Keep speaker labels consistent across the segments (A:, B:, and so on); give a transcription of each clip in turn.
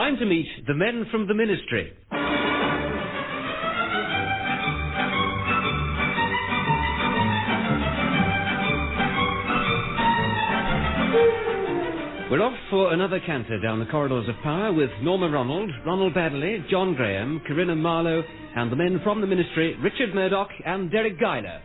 A: time to meet the men from the Ministry. We're off for another canter down the corridors of power with Norma Ronald, Ronald Baddiley, John Graham, Corinna Marlowe, and the men from the Ministry, Richard Murdoch and Deryck Guyler.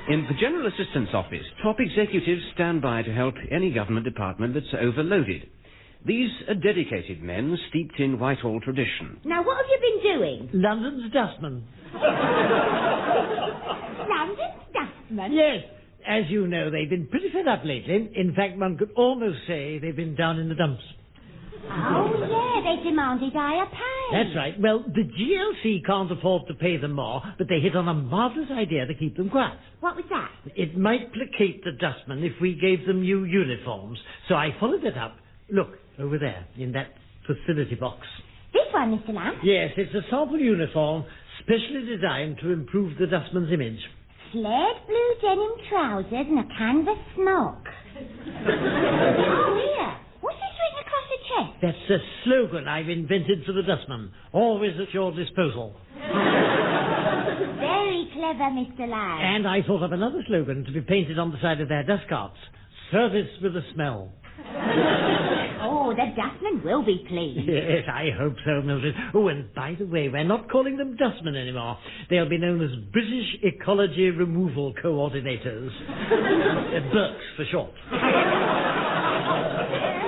A: In the General Assistance Office, top executives stand by to help any government department that's overloaded. These are dedicated men steeped in Whitehall tradition.
B: Now, what have you been doing?
C: London's dustman.
B: London's dustman?
C: Yes. As you know, they've been pretty fed up lately. In fact, one could almost say they've been down in the dumps.
B: Oh, yeah, they demanded higher pay.
C: That's right. Well, the GLC can't afford to pay them more, but they hit on a marvellous idea to keep them quiet.
B: What was that?
C: It might placate the dustmen if we gave them new uniforms. So I followed it up. Look, over there, in that facility box.
B: This one, Mr. Lamb?
C: Yes, it's a sample uniform specially designed to improve the dustman's image.
B: Flared blue denim trousers and a canvas smock. Oh, here. What's this written across the chest?
C: That's a slogan I've invented for the dustman. Always at your disposal.
B: Very clever, Mr. Lamb.
C: And I thought of another slogan to be painted on the side of their dust carts. Service with a smell.
B: Oh, the dustmen will be pleased.
C: Yes, I hope so, Mildred. Oh, and by the way, we're not calling them dustmen anymore. They'll be known as British Ecology Removal Coordinators. Burks for short.
B: Well,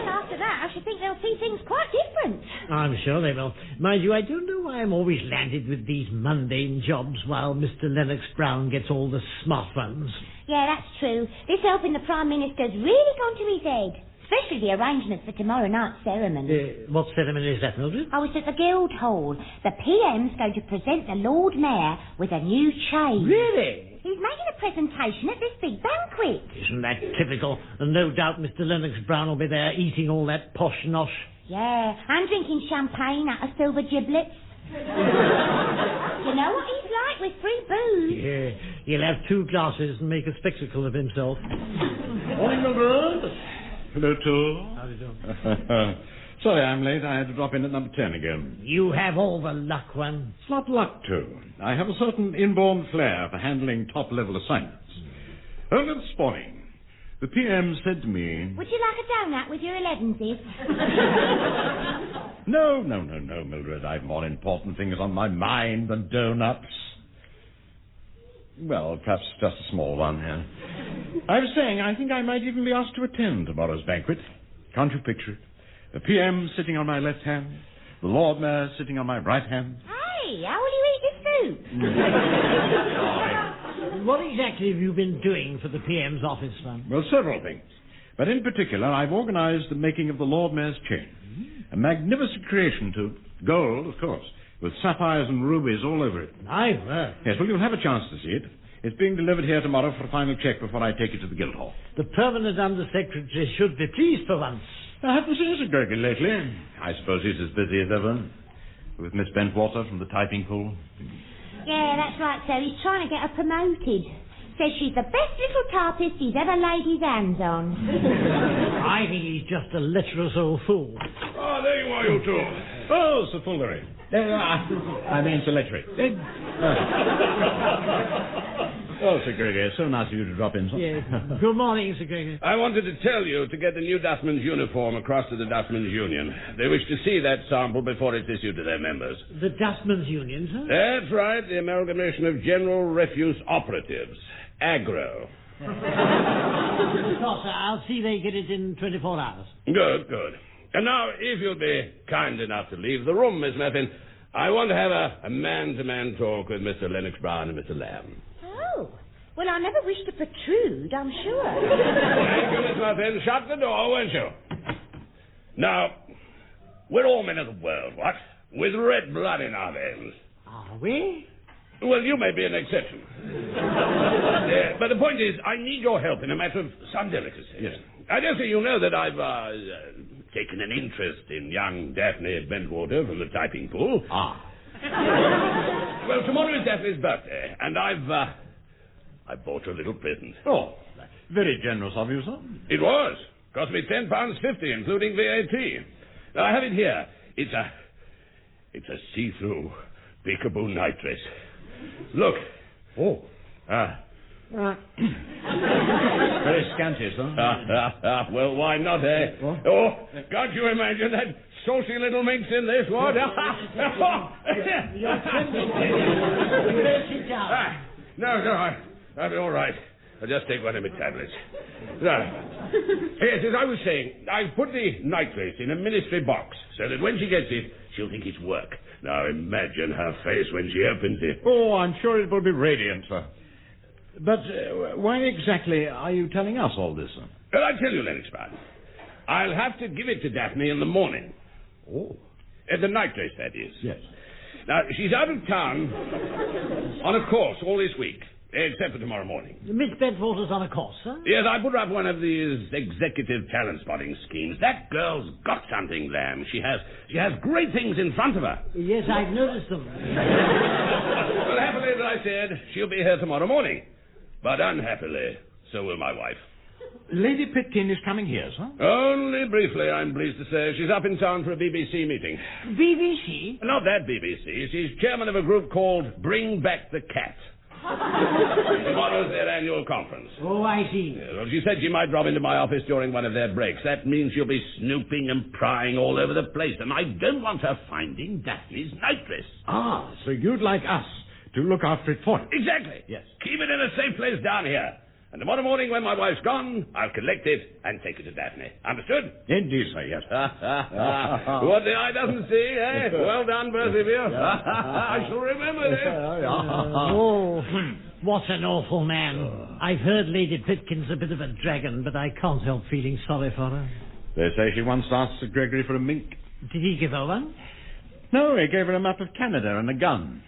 B: after that, I should think they'll see things quite different.
C: I'm sure they will. Mind you, I don't know why I'm always landed with these mundane jobs while Mr. Lennox Brown gets all the smart ones.
B: Yeah, that's true. This helping the Prime Minister's really gone to his head. Especially the arrangements for tomorrow night's ceremony.
C: What ceremony is that, Mildred?
B: Oh, it's at the Guildhall. The PM's going to present the Lord Mayor with a new chain.
C: Really?
B: He's making a presentation at this big banquet.
C: Isn't that typical? And no doubt Mr. Lennox Brown will be there eating all that posh nosh.
B: Yeah, and drinking champagne out of silver giblets. You know what he's like with free booze?
C: Yeah, he'll have 2 glasses and make a spectacle of himself.
D: Morning, Mildred. Hello, too.
C: How do you do?
D: Sorry I'm late. I had to drop in at number 10 again.
C: You have all the luck, one.
D: It's not luck, too. I have a certain inborn flair for handling top-level assignments. Early this morning, the PM said to me...
B: Would you like a donut with your 11s?
D: No, Mildred. I've more important things on my mind than donuts. Well, perhaps just a small one, yeah. I was saying, I think I might even be asked to attend tomorrow's banquet. Can't you picture it? The PM sitting on my left hand, the Lord Mayor sitting on my right hand.
B: Hey, how will you eat this soup?
C: What exactly have you been doing for the PM's office, son?
D: Well, several things. But in particular, I've organized the making of the Lord Mayor's chain. A magnificent creation to gold, of course, with sapphires and rubies all over it.
C: My word.
D: Yes, well, you'll have a chance to see it. It's being delivered here tomorrow for a final check before I take it to the Guildhall.
C: The permanent undersecretary should be pleased for once.
D: I haven't seen Sir Gregory lately. I suppose he's as busy as ever, with Miss Bentwater from the typing pool.
B: Yeah, that's right, sir. He's trying to get her promoted. Says she's the best little typist he's ever laid his hands on.
C: I think he's just a lecherous old fool.
D: Oh, there you are, you two. Oh, Sir Foolery. I mean Sir Letchery. Oh, Sir Gregory, it's so nice of you to drop in.
C: Yes. Good morning, Sir Gregory.
E: I wanted to tell you to get the new dustman's uniform across to the Dustmen's Union. They wish to see that sample before it's issued to their members.
C: The Dustmen's Union, sir?
E: That's right, the Amalgamation of General Refuse Operatives. Agro.
C: Of course, sir. I'll see they get it in 24 hours.
E: Good. And now, if you'll be kind enough to leave the room, Miss Muffin, I want to have a man-to-man talk with Mr. Lennox Brown and Mr. Lamb.
B: Oh, well, I never wish to protrude, I'm sure.
E: Thank you, Miss Muffin. Shut the door, won't you? Now, we're all men of the world, what? With red blood in our veins.
C: Are we?
E: Well, you may be an exception. But the point is, I need your help in a matter of some delicacy. Yes. I dare say you know that I've taken an interest in young Daphne Bentwater from the typing pool.
D: Ah.
E: Well, tomorrow is Daphne's birthday, and I bought her a little present.
D: Oh, very generous of you, sir.
E: It was. Cost me £10.50, including VAT. Now, I have it here. It's a see-through peekaboo night dress. Look.
D: Oh. Very scanty, sir.
E: Well, why not, eh?
D: What?
E: Oh, can't you imagine that saucy little minx in this, what?
C: You're trembling. You better sit down.
E: No, I'll be all right. I'll just take one of my tablets. Now, yes, as I was saying, I've put the night dress in a ministry box so that when she gets it, she'll think it's work. Now, imagine her face when she opens it.
D: Oh, I'm sure it will be radiant, sir. But why exactly are you telling us all this, sir?
E: Well, I'll tell you, Lennox Brown. I'll have to give it to Daphne in the morning.
D: Oh.
E: The night dress, that is.
D: Yes.
E: Now, she's out of town on a course all this week, except for tomorrow morning.
C: Miss Bedford is on a course, sir?
E: Yes, I put her up one of these executive talent spotting schemes. That girl's got something, Lamb. She has great things in front of her.
C: Yes, I've noticed them.
E: Well, happily, as I said, she'll be here tomorrow morning. But unhappily, so will my wife.
D: Lady Pitkin is coming here, sir?
E: Only briefly, I'm pleased to say. She's up in town for a BBC meeting.
C: BBC?
E: Not that BBC. She's chairman of a group called Bring Back the Cat. Tomorrow's their annual conference.
C: Oh, I see.
E: Yeah, well, she said she might drop into my office during one of their breaks. That means she'll be snooping and prying all over the place, and I don't want her finding Daphne's night dress.
D: Ah, so you'd like us to look after it for you?
E: Exactly.
D: Yes.
E: Keep it in a safe place down here. And tomorrow morning when my wife's gone, I'll collect it and take it to Daphne. Understood?
D: Indeed, sir, yes.
E: What the eye doesn't see, eh? Well done, both of you. I shall remember this.
C: Oh, what an awful man. I've heard Lady Pitkin's a bit of a dragon, but I can't help feeling sorry for her.
D: They say she once asked Sir Gregory for a mink.
C: Did he give her one?
D: No, he gave her a map of Canada and a gun.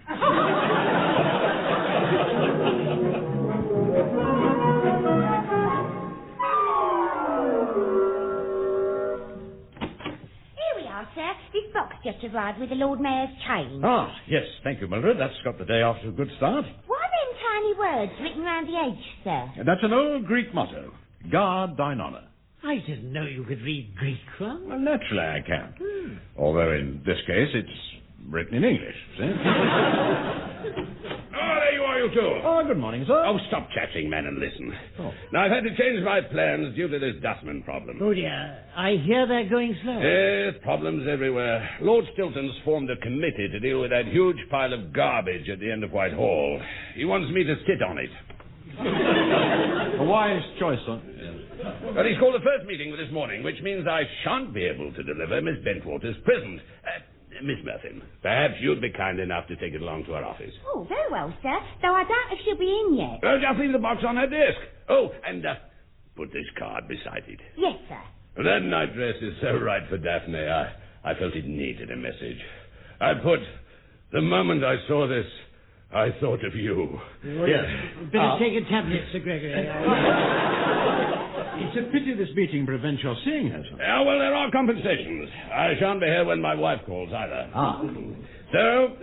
B: Sir, this box just arrived with the Lord Mayor's chain.
D: Ah, yes, thank you, Mildred. That's got the day off to a good start.
B: What are them tiny words written round the edge, sir?
D: That's an old Greek motto. Guard thine honour.
C: I didn't know you could read Greek, Ron.
D: Well, naturally I can. Although in this case it's written in English, see?
E: Oh, there you are, you two.
D: Oh, good morning, sir.
E: Oh, stop chatting, man, and listen.
D: Oh.
E: Now, I've had to change my plans due to this dustman problem.
C: Oh, dear. I hear they're going slow.
E: Yes, problems everywhere. Lord Stilton's formed a committee to deal with that huge pile of garbage at the end of Whitehall. He wants me to sit on it.
D: A wise choice, sir.
E: Well, he's called the first meeting this morning, which means I shan't be able to deliver Miss Bentwater's present. Miss Murphy, perhaps you'd be kind enough to take it along to her office.
B: Oh, very well, sir. Though I doubt if she'll be in yet.
E: Just leave the box on her desk. Oh, and put this card beside it.
B: Yes, sir.
E: That night dress is so right for Daphne. I felt it needed a message. I put, the moment I saw this, I thought of you.
C: Yes. Better take a tablet, Sir Gregory.
D: It's a pity this meeting prevents your seeing her, sir.
E: Yeah, well, there are compensations. I shan't be here when my wife calls either.
D: Ah.
E: So,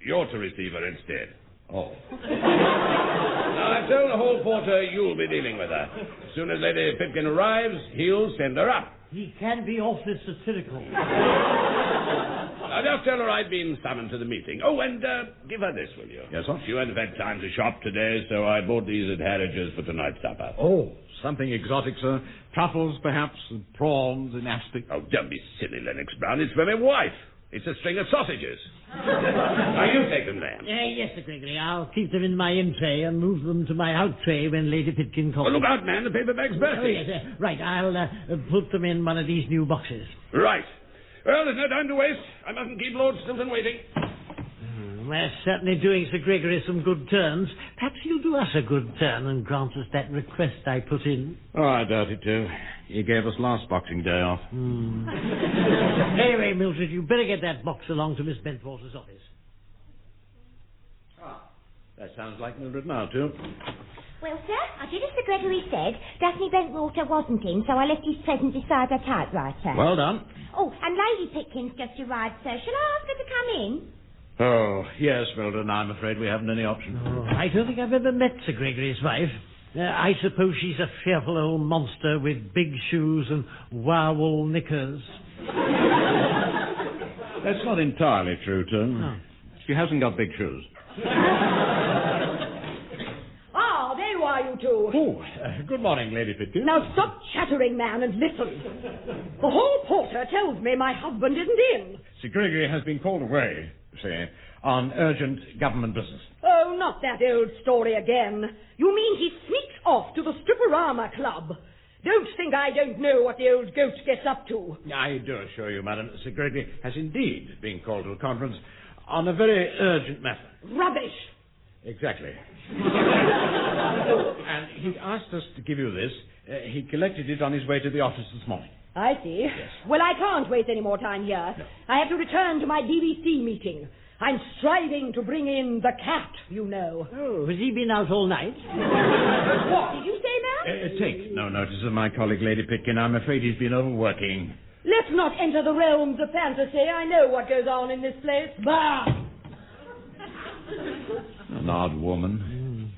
E: you're to receive her instead.
D: Oh.
E: Now, I've told the hall porter you'll be dealing with her. As soon as Lady Pipkin arrives, he'll send her up.
C: He can be awfully satirical.
E: Now, just tell her I've been summoned to the meeting. Oh, and give her this, will you?
D: Yes, sir.
E: She won't have had time to shop today, so I bought these at Harridge's for tonight's supper.
D: Oh, something exotic, sir. Truffles, perhaps, and prawns in aspic.
E: Oh, don't be silly, Lennox Brown. It's for my wife. It's a string of sausages. Now, you take them there.
C: Yes, Sir Gregory. I'll keep them in my in tray and move them to my out tray when Lady Pitkin calls.
E: Well, look out, man. The paper bag's bursting.
C: Oh, yes, right. I'll put them in one of these new boxes.
E: Right. Well, there's no time to waste. I mustn't keep Lord Stilton waiting.
C: We're certainly doing Sir Gregory some good turns. Perhaps he'll do us a good turn and grant us that request I put in.
D: Oh, I doubt it, too. He gave us last Boxing Day off.
C: Anyway, Mildred, you better get that box along to Miss Bentwater's office.
D: Ah, that sounds like Mildred now, too.
B: Well, sir, I did as Sir Gregory said. Daphne Bentwater wasn't in, so I left his present beside her typewriter.
D: Well done.
B: Oh, and Lady Pitkin's just arrived, sir. Shall I ask her to come in?
D: Oh, yes, Mildred, I'm afraid we haven't any option.
C: Oh, I don't think I've ever met Sir Gregory's wife. I suppose she's a fearful old monster with big shoes and wire-wool knickers.
D: That's not entirely true, Tim.
C: Oh.
D: She hasn't got big shoes.
F: Ah, there you are, you two.
D: Oh, good morning, Lady Pitkin.
F: Now stop chattering, man, and listen. The hall porter tells me my husband isn't in.
D: Sir Gregory has been called away, say, on urgent government business.
F: Oh, not that old story again. You mean he sneaks off to the Stripperama Club? Don't think I don't know what the old goat gets up to.
D: I do assure you, madam, Sir Gregory has indeed been called to a conference on a very urgent matter.
F: Rubbish.
D: Exactly. And he asked us to give you this. He collected it on his way to the office this morning.
F: I see.
D: Yes.
F: Well, I can't waste any more time here.
D: No.
F: I have to return to my BBC meeting. I'm striving to bring in the cat, you know.
C: Oh, has he been out all night?
F: What did you say, ma'am?
D: Take no notice of my colleague, Lady Pitkin. I'm afraid he's been overworking.
F: Let's not enter the realms of fantasy. I know what goes on in this place. Bah!
D: An odd woman.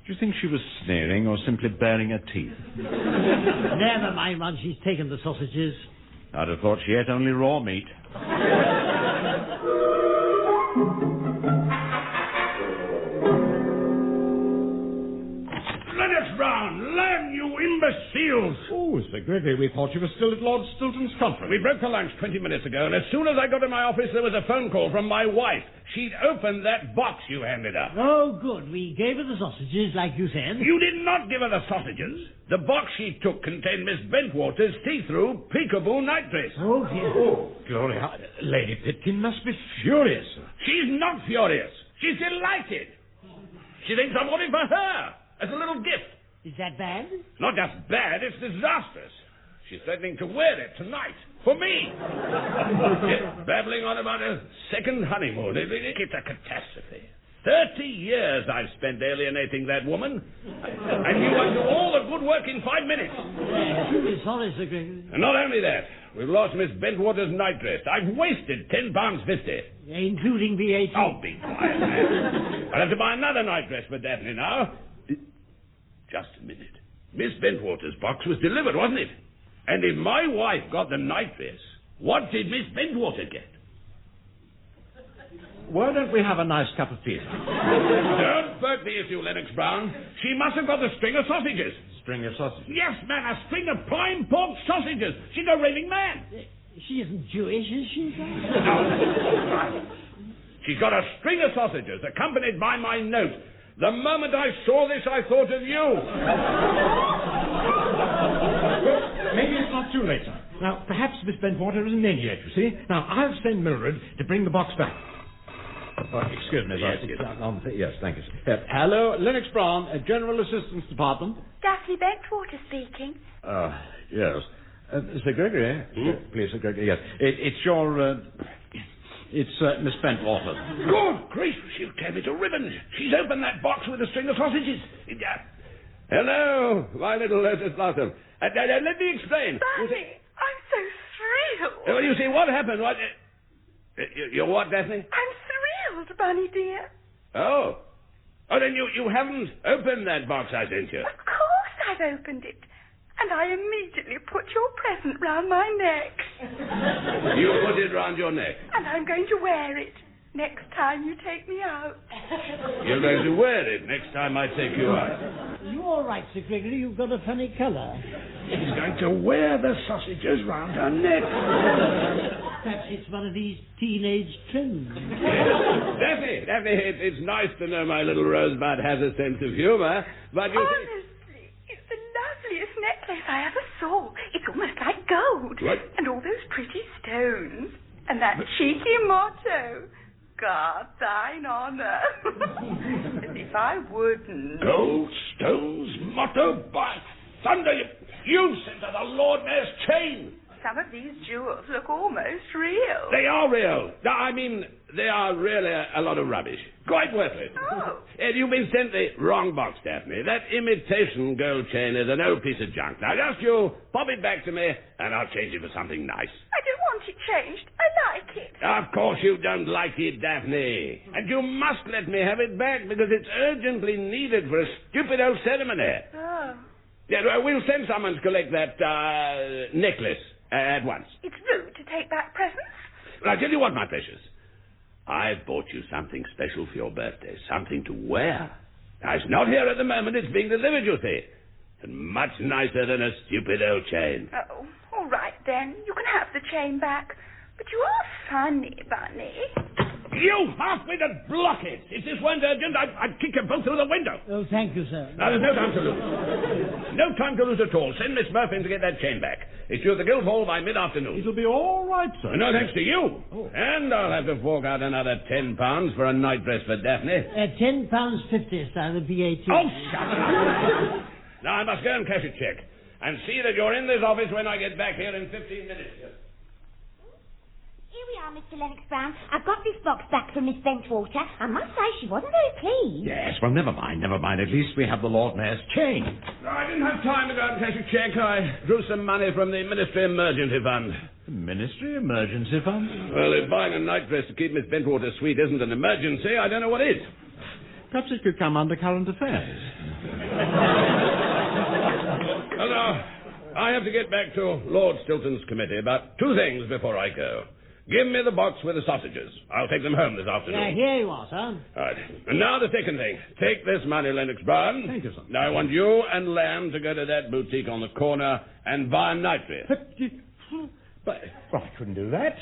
D: Do you think she was sneering or simply baring her teeth?
C: Never mind once she's taken the sausages.
D: I'd have thought she ate only raw meat.
E: Land, you imbeciles!
D: Oh, Sir Gregory, we thought you were still at Lord Stilton's conference.
E: We broke for lunch 20 minutes ago, and as soon as I got to my office, there was a phone call from my wife. She'd opened that box you handed her.
C: Oh, good. We gave her the sausages, like you said.
E: You did not give her the sausages. The box she took contained Miss Bentwater's see-through peekaboo nightdress.
C: Oh, dear.
D: Oh, Glory, Lady Pitkin must be furious.
E: She's not furious. She's delighted. She thinks I want it for her, as a little gift.
C: Is that bad?
E: Not just bad, it's disastrous. She's threatening to wear it tonight, for me. Babbling on about a second honeymoon. It's a catastrophe. 30 years I've spent alienating that woman. And you undo all the good work in 5 minutes.
C: Sorry, Sir Gregory.
E: And not only that, we've lost Miss Bentwater's nightdress. I've wasted £10.50.
C: Including VAT.
E: Oh, be quiet, man. I'll have to buy another nightdress for Daphne now. Just a minute. Miss Bentwater's box was delivered, wasn't it? And if my wife got the nightdress, what did Miss Bentwater get?
D: Why don't we have a nice cup of tea?
E: Don't burp the issue, Lennox Brown. She must have got the string of sausages.
D: String of sausages?
E: Yes, man, a string of prime pork sausages. She'd go raving mad.
C: She isn't Jewish, is she?
E: No. She's got a string of sausages accompanied by my note. The moment I saw this, I thought of you.
D: Maybe it's not too late, sir. Now, perhaps Miss Bentwater isn't in yet, you see. Now, I'll send Mildred to bring the box back. Oh, excuse me,
E: Yes,
D: yes, thank you, sir. Hello, Lennox Brown, General Assistance Department.
B: Daphne Bentwater speaking.
D: Yes. Sir Gregory, please, Sir Gregory, yes. It's your, it's Miss Bentwater.
E: Good grief, she'll tear me to ribbons. She's opened that box with a string of sausages. Hello, my little Lotus Blossom. Let me explain.
B: Bunny, I'm so thrilled.
E: Well, you see, what happened? What? You're what, Daphne?
B: I'm thrilled, Bunny dear.
E: Oh. Oh, then you haven't opened that box I sent you.
B: Of course I've opened it. And I immediately put your present round my neck.
E: You put it round your neck?
B: And I'm going to wear it next time you take me out.
E: You're going to wear it next time I take you out?
C: You all right, Sir Gregory? You've got a funny colour.
E: She's going to wear the sausages round her neck.
C: Perhaps it's one of these teenage trends.
E: Yes. Daphne, it's nice to know my little rosebud has a sense of humour, but you see...
B: Honestly, it's the loveliest necklace I ever saw. It's almost like gold.
E: What?
B: And all those pretty stones. And that cheeky motto. God, thine honour. As if I wouldn't.
E: Gold stones, motto, by thunder, you've sent her the Lord Mayor's chain.
B: some of these jewels look almost real.
E: They are real. I mean, they are really a lot of rubbish. Quite worthless.
B: Oh.
E: You've been sent the wrong box, Daphne. That imitation gold chain is an old piece of junk. Now, just you pop it back to me, and I'll change it for something nice.
B: I don't want it changed. I like it.
E: Of course you don't like it, Daphne. And you must let me have it back, because it's urgently needed for a stupid old ceremony.
B: Oh.
E: Yeah, well, we'll send someone to collect that necklace at once.
B: It's rude to take back presents.
E: Well, I'll tell you what, my precious. I've bought you something special for your birthday, something to wear. Now, it's not here at the moment, it's being delivered, you see. And much nicer than a stupid old chain.
B: Oh, all right then. You can have the chain back. But you are funny, Bunny.
E: You half-witted blockheads! If this weren't urgent, I'd kick you both through the window.
C: Oh, thank you, sir.
E: Now, there's no time to lose. No time to lose at all. Send Miss Murphy to get that chain back. It's due at the Guildhall by mid-afternoon.
D: It'll be all right, sir.
E: No, thanks to you.
D: Oh.
E: And I'll have to fork out another £10 for a night dress for Daphne.
C: £10.50, sir, the VAT.
E: Oh, shut up! Now, I must go and cash a cheque. And see that you're in this office when I get back here in 15 minutes.
G: Here we are, Mr. Lennox Brown. I've got this box back from Miss Bentwater. I must say she wasn't very pleased.
D: Yes, well, never mind. At least we have the Lord Mayor's chain.
E: No, I didn't have time to go out and cash a cheque. I drew some money from the Ministry Emergency Fund.
D: The Ministry Emergency Fund?
E: Well, if buying a night dress to keep Miss Bentwater sweet isn't an emergency, I don't know what is.
D: Perhaps it could come under current affairs.
E: Well, now, I have to get back to Lord Stilton's committee about two things before I go. Give me the box with the sausages. I'll take them home this afternoon.
C: Here you are, sir.
E: All right. And now the second thing. Take this money, Lennox Brown.
D: Thank you, sir.
E: Now I want you and Lamb to go to that boutique on the corner and buy a night dress.
D: But I couldn't do that.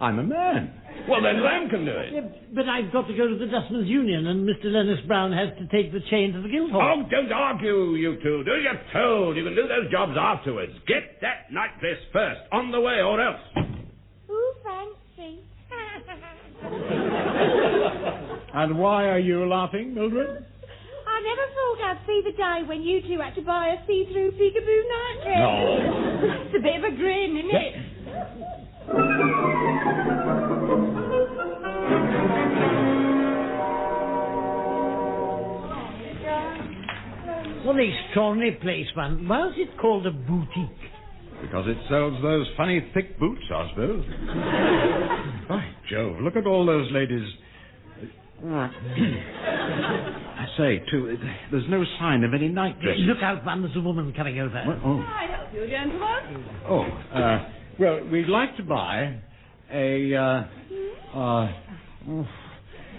D: I'm a man.
E: Well, then Lamb can do it.
C: Yeah, but I've got to go to the Dustmen's Union, and Mr. Lennox Brown has to take the chain to the Guildhall.
E: Oh, don't argue, you two. Do your told. You can do those jobs afterwards. Get that night dress first, on the way, or else.
G: Ooh, fancy.
D: And why are you laughing, Mildred?
G: I never thought I'd see the day when you two had to buy a see-through peekaboo night dress.
D: No.
G: It's a bit of a grin, isn't it?
C: What an extraordinary place, man. Why is it called a boutique?
D: Because it sells those funny thick boots, I suppose. By Jove, look at all those ladies. I say, too, there's no sign of any night dresses.
C: Look out, man, there's a woman coming over.
D: What? Oh.
B: Can I help you, gentlemen?
D: Oh, well, we'd like to buy a,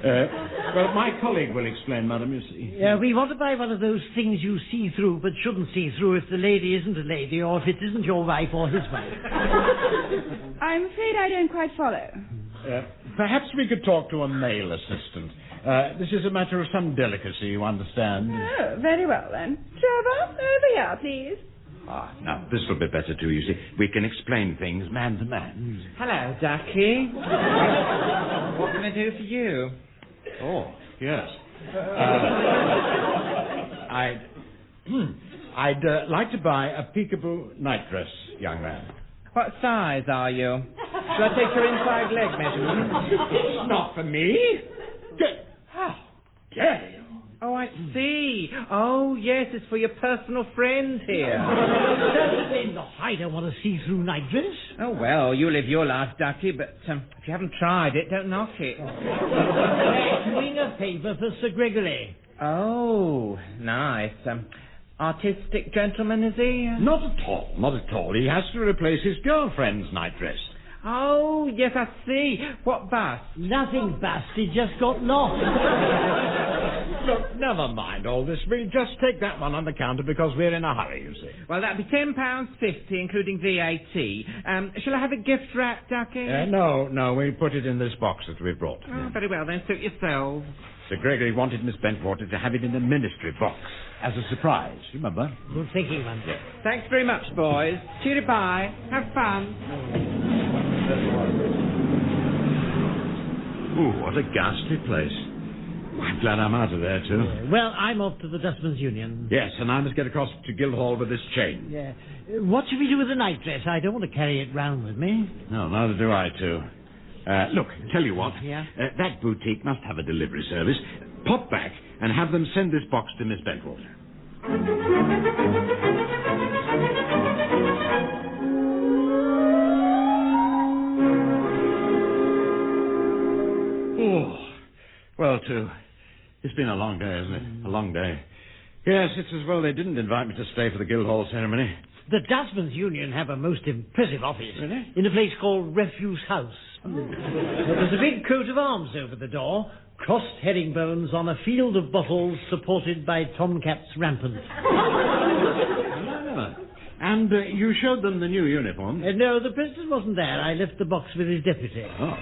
D: well, my colleague will explain, madam, you see.
C: We want to buy one of those things you see through but shouldn't see through if the lady isn't a lady or if it isn't your wife or his wife.
B: I'm afraid I don't quite follow.
D: Perhaps we could talk to a male assistant. This is a matter of some delicacy, you understand.
B: Oh, very well then. Trevor, over here, please.
D: Now, this will be better too, you see. We can explain things man to man.
H: Hello, Ducky. What can I do for you?
D: Oh, yes. I'd like to buy a peekaboo night dress, young man.
H: What size are you? Shall I take your inside leg measurement?
D: It's not for me. How dare you?
H: Oh, I see. Oh, yes, it's for your personal friend here.
C: Certainly not. I don't want a see-through night dress.
H: Oh, well, you live your life, Ducky, but if you haven't tried it, don't knock it.
C: Doing a favour for Sir Gregory.
H: Oh, nice. Artistic gentleman, is he?
D: Not at all, not at all. He has to replace his girlfriend's night dress.
H: Oh, yes, I see. What bust?
C: Nothing bust. He just got lost.
D: Look, never mind all this. We'll just take that one on the counter because we're in a hurry, you see.
H: Well, that'd be £10.50, including VAT. Shall I have a gift wrap, Ducky?
D: No, we put it in this box that we brought.
H: Oh, very well, then. Suit yourselves.
D: Sir Gregory wanted Miss Bentwater to have it in the ministry box as a surprise, remember?
C: Good thinking, man.
D: Yeah.
H: Thanks very much, boys. Cheery bye. Have fun.
D: Ooh, what a ghastly place. I'm glad I'm out of there, too.
C: Well, I'm off to the Dustmen's Union.
D: Yes, and I must get across to Guildhall with this chain.
C: Yeah. What should we do with the nightdress? I don't want to carry it round with me.
D: No, neither do I, too. Look, tell you what.
C: Yeah?
D: That boutique must have a delivery service. Pop back and have them send this box to Miss Bentwater. Oh, well, too. It's been a long day, isn't it? A long day. Yes, it's as well they didn't invite me to stay for the Guildhall ceremony.
C: The Dustmen's Union have a most impressive office.
D: Really?
C: In a place called Refuse House. There's a big coat of arms over the door, crossed herringbones on a field of bottles supported by tomcats rampant.
D: And you showed them the new uniform?
C: No, the president wasn't there. I left the box with his deputy.
D: Oh.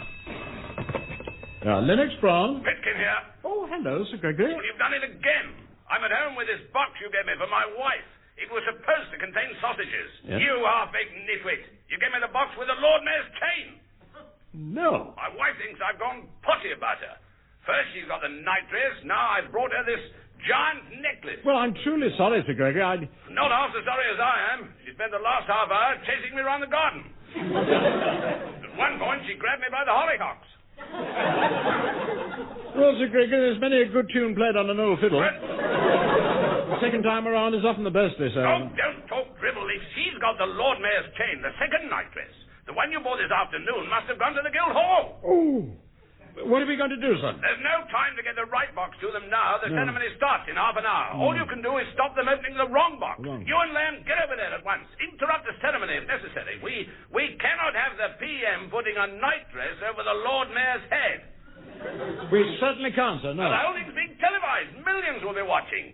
D: Lennox Brown.
E: Pitkin here.
D: Oh, hello, Sir Gregory.
E: Well, you've done it again. I'm at home with this box you gave me for my wife. It was supposed to contain sausages.
D: Yes?
E: You half-baked nitwit. You gave me the box with the Lord Mayor's chain.
D: No.
E: My wife thinks I've gone potty about her. First she's got the nightdress, now I've brought her this giant necklace.
D: Well, I'm truly sorry, Sir Gregory.
E: Not half as sorry as I am. She spent the last half hour chasing me around the garden. At one point she grabbed me by the hollyhocks.
D: Well, Sir Gregory, there's many a good tune played on an old fiddle. The second time around is often the best, they say.
E: Oh, don't talk dribble. If she's got the Lord Mayor's chain, the second nightdress, the one you bought this afternoon must have gone to the Guildhall.
D: Oh. What are we going to do, son?
E: There's no time to get the right box to them now. The ceremony starts in half an hour. All you can do is stop them opening the wrong box. You and Lamb, get over there at once. Interrupt the ceremony if necessary. We cannot have the PM putting a nightdress over the Lord Mayor's head.
D: We certainly can't, sir, no.
E: The whole thing's being televised. Millions will be watching.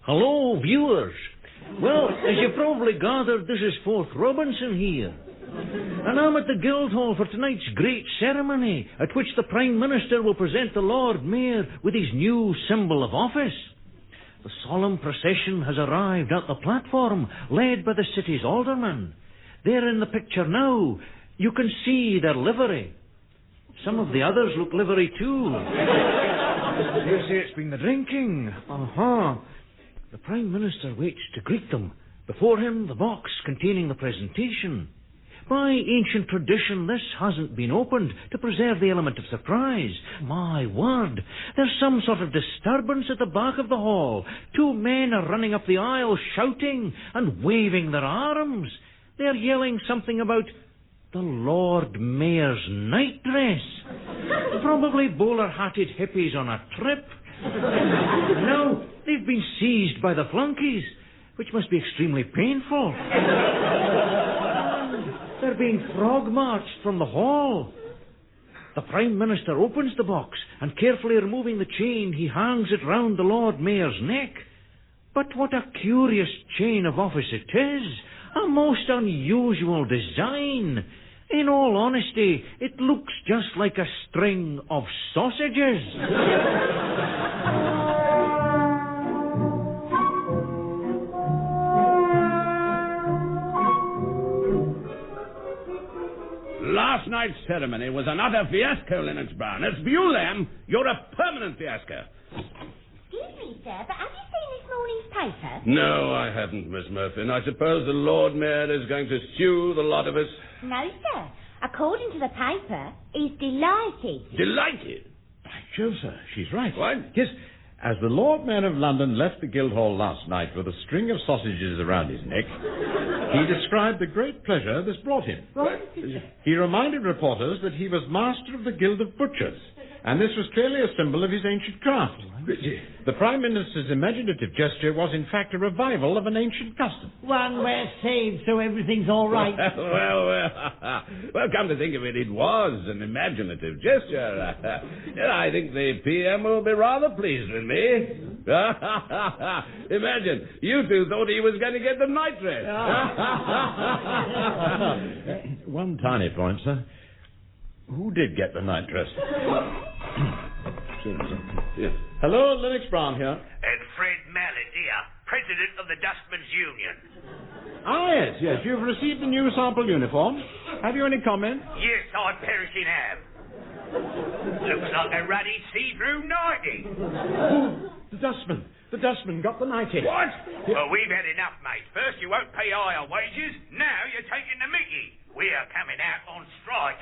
I: Hello, viewers. Well, as you probably gathered, this is Forth Robinson here. And I'm at the Guildhall for tonight's great ceremony, at which the Prime Minister will present the Lord Mayor with his new symbol of office. The solemn procession has arrived at the platform, led by the city's aldermen. They're in the picture now. You can see their livery. Some of the others look livery too. They say it's been the drinking. The Prime Minister waits to greet them. Before him, the box containing the presentation. By ancient tradition, this hasn't been opened to preserve the element of surprise. My word, there's some sort of disturbance at the back of the hall. Two men are running up the aisle shouting and waving their arms. They're yelling something about the Lord Mayor's nightdress. Probably bowler-hatted hippies on a trip. Now, they've been seized by the flunkies, which must be extremely painful. They're being frog-marched from the hall. The Prime Minister opens the box, and carefully removing the chain, he hangs it round the Lord Mayor's neck. But what a curious chain of office it is. A most unusual design. In all honesty, it looks just like a string of sausages.
E: Last night's ceremony was an utter fiasco, Lennox Brown. As for you, Lamb, you're a permanent fiasco.
G: Excuse me, sir, but have you seen this morning's paper?
E: No, I haven't, Miss Murphy. I suppose the Lord Mayor is going to sue the lot of us.
G: No, sir. According to the paper, he's delighted.
E: Delighted?
D: By Jove, sir, she's right.
E: What?
D: Yes, as the Lord Mayor of London left the Guildhall last night with a string of sausages around his neck, he described the great pleasure this brought him.
E: What?
D: He reminded reporters that he was master of the Guild of Butchers, and this was clearly a symbol of his ancient craft. The Prime Minister's imaginative gesture was, in fact, a revival of an ancient custom.
C: One we're saved, so everything's all right.
E: Well, come to think of it, it was an imaginative gesture. I think the PM will be rather pleased with me. Imagine, you two thought he was going to get the nightdress.
D: One tiny point, sir. Who did get the nightdress?
E: Yes.
D: Hello, Lennox Brown here.
J: And Fred Mallet here, President of the Dustmen's Union.
D: Ah, yes. You've received the new sample uniform. Have you any comment?
J: Yes, I perishing have. Looks like a ruddy see-through 90.
D: The dustman. The dustman got the 90.
J: What? Well, we've had enough, mate. First you won't pay higher wages, now you're taking the mickey. We are coming out on strike.